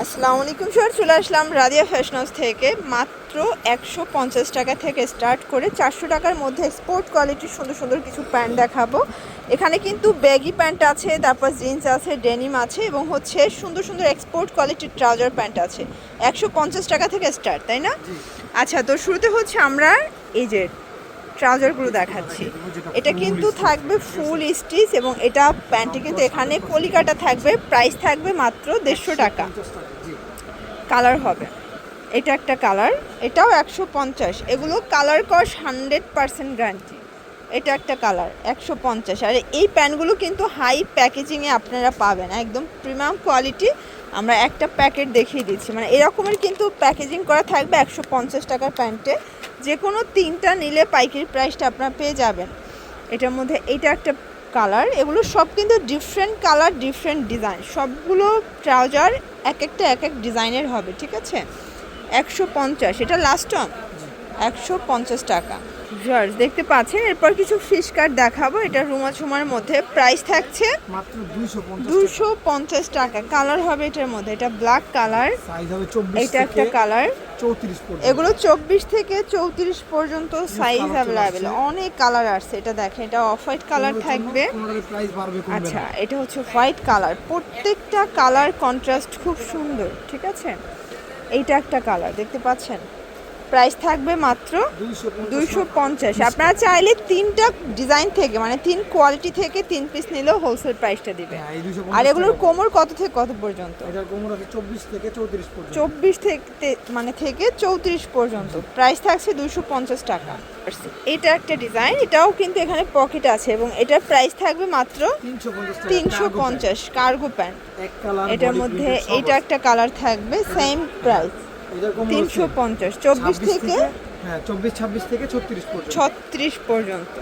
আসসালামু আলাইকুম স্যার, চলে আসলাম রাদিয়া ফ্যাশন হাউস থেকে। মাত্র 150 টাকা থেকে স্টার্ট করে 400 টাকার মধ্যে স্পোর্ট কোয়ালিটির সুন্দর সুন্দর কিছু প্যান্ট দেখাবো। এখানে কিন্তু ব্যাগি প্যান্ট আছে, তারপর জিন্স আছে, ডেনিম আছে এবং হচ্ছে সুন্দর সুন্দর এক্সপোর্ট কোয়ালিটির ট্রাউজার প্যান্ট আছে। 150 টাকা থেকে স্টার্ট, তাই না? আচ্ছা, তো শুরুতে হচ্ছে আমরা এই যে ট্রাউজারগুলো দেখাচ্ছি। এটা কিন্তু থাকবে ফুল স্টিচ এবং এটা প্যান্টে কিন্তু এখানে কলিকাটা থাকবে। প্রাইস থাকবে মাত্র 150 টাকা। কালার হবে, এটা একটা কালার, এটাও 150। এগুলো কালার কস 100% গ্যারান্টি। এটা একটা কালার 150। আর এই প্যান্টগুলো কিন্তু হাই প্যাকেজিংয়ে আপনারা পাবেন, একদম প্রিমিয়াম কোয়ালিটি। আমরা একটা প্যাকেট দেখিয়ে দিচ্ছি, মানে এরকমের কিন্তু প্যাকেজিং করা থাকবে 150 টাকার প্যান্টে। যে কোনো 3টা নিলে পাইকারি প্রাইসটা আপনারা পেয়ে যাবেন। এটার মধ্যে এইটা একটা কালার। এগুলো সব কিন্তু ডিফারেন্ট কালার, ডিফারেন্ট ডিজাইন। সবগুলো ট্রাউজার এক একটা এক এক ডিজাইনের হবে, ঠিক আছে? 150, এটা লাস্ট অন 150 টাকা। জার্স দেখতে পাচ্ছেন। এরপর কিছু ফিশ কাট দেখাবো। এটা রুমা ঝুমার মধ্যে প্রাইস থাকছে মাত্র 250 টাকা। কালার হবে এটার মধ্যে, এটা ব্ল্যাক কালার, সাইজ হবে 24 এটা একটা কালার, 34 পর্যন্ত। এগুলো 24 থেকে 34 পর্যন্ত সাইজ অ্যাভেলেবেল। অনেক কালার আসছে। এটা দেখেন, এটা অফ হোয়াইট কালার থাকবে। প্রাইস বাড়বে কমবে না। আচ্ছা, এটা হচ্ছে হোয়াইট কালার। প্রত্যেকটা কালার কন্ট্রাস্ট খুব সুন্দর, ঠিক আছে? এইটা একটা কালার দেখতে পাচ্ছেন। প্রাইস থাকবে মাত্র 250। আপনারা চাইলে 3টা ডিজাইন থেকে, মানে 3 কোয়ালিটি থেকে 3 পিস নিলেও হোলসেল প্রাইসটা দিবে। আর এগুলোর কোমর কত থেকে কত পর্যন্ত? এটার কোমর আছে 24 থেকে 34 পর্যন্ত। 24 থেকে মানে থেকে 34 পর্যন্ত। প্রাইস থাকছে 250 টাকা। এটা একটা ডিজাইন, এটাও কিন্তু এখানে পকেট আছে এবং এটার প্রাইস থাকবে মাত্র 350। কার্গো প্যান্ট এক কালার, এটার মধ্যে এইটা একটা কালার থাকবে, সেম প্রাইস 350। 24 থেকে হ্যাঁ 24 26 থেকে 36 পর্যন্ত। 36 পর্যন্ত।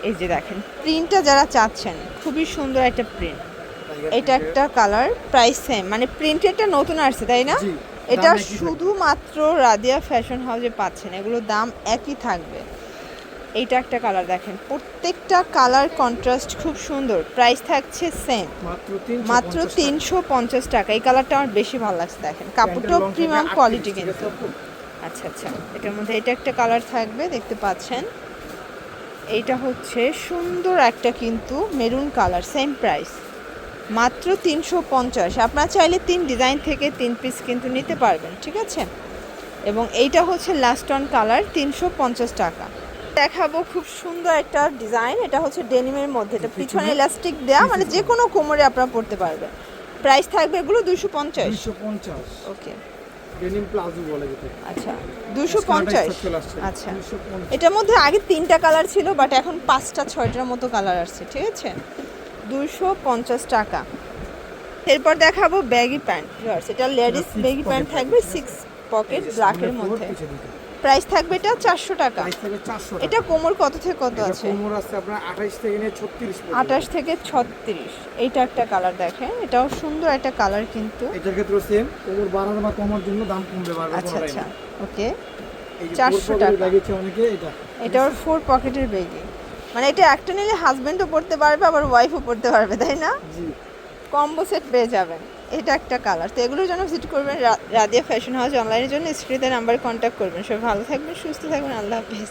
এই যে দেখেন, প্রিন্টটা যারা চাচ্ছেন, খুবই সুন্দর একটা প্রিন্ট। এটা একটা কালার, প্রাইস সেম, মানে প্রিন্টেরটা নতুন আসছে, তাই না? এটা শুধুমাত্র রাদিয়া ফ্যাশন হাউসে পাচ্ছেন, এগুলোর দাম একই থাকবে। এইটা একটা কালার দেখেন, প্রত্যেকটা কালার কন্ট্রাস্ট খুব সুন্দর। প্রাইস থাকছে সেম, মাত্র 350 টাকা। এই কালারটা আমার বেশি ভালো লাগছে, দেখেন কাপড়টাও প্রিমিয়াম কোয়ালিটি কিন্তু। আচ্ছা আচ্ছা, এটার মধ্যে এটা একটা কালার থাকবে, দেখতে পাচ্ছেন। এইটা হচ্ছে সুন্দর একটা কিন্তু মেরুন কালার, সেম প্রাইস মাত্র 350। আপনারা চাইলে 3 ডিজাইন থেকে 3 পিস কিন্তু নিতে পারবেন, ঠিক আছে? এবং এইটা হচ্ছে লাস্ট অন কালার, 350 টাকা। দেখাবো খুব সুন্দর একটা ডিজাইন। এটা হচ্ছে ডেনিমের মধ্যে, এটা পিছনে ইলাস্টিক দেয়া, মানে যে কোনো কোমরে আপনারা পরতে পারবেন। প্রাইস থাকবে এগুলো 250। ওকে, ডেনিম প্লাজো বলে যেটা। আচ্ছা 250। আচ্ছা, এটার মধ্যে আগে 3টা কালার ছিল, বাট এখন 5টা 6টার মতো কালার আসছে, ঠিক আছে? 250 টাকা। এরপর দেখাবো ব্যাগি প্যান্ট। এটা লেডিস ব্যাগি প্যান্ট থাকবে, 6 পকেট ব্ল্যাকের মধ্যে। প্রাইস থাকবে এটা 400 টাকা। এটা কোমর কত থেকে কত আছে? কোমর আছে আপনার 28 থেকে নিয়ে 36 পর্যন্ত। 28 থেকে 36। এইটা একটা কালার দেখেন, এটাও সুন্দর একটা কালার কিন্তু। এটার ক্ষেত্রে সেম, কোমর বাড়ানো বা কমার জন্য দাম কমবে বাড়বে। আচ্ছা আচ্ছা, ওকে, এই যে 400 টাকা। লাগিয়েছে অনেকে এটা। এটা ওর 4 পকেটের ব্যাগি, মানে এটা একটা নিলে হাজবেন্ডও পড়তে পারবে, আবার ওয়াইফও পড়তে পারবে, তাই না? জি, কম্বো সেট পেয়ে যাবেন। এটা একটা কালার। তো এগুলোর জন্য ভিজিট করবেন রাদিয়া ফ্যাশন হাউস। অনলাইনের জন্য স্ক্রিনে নাম্বারে কন্ট্যাক্ট করবেন। সবাই ভালো থাকবেন, সুস্থ থাকবেন, আল্লাহ হাফেজ।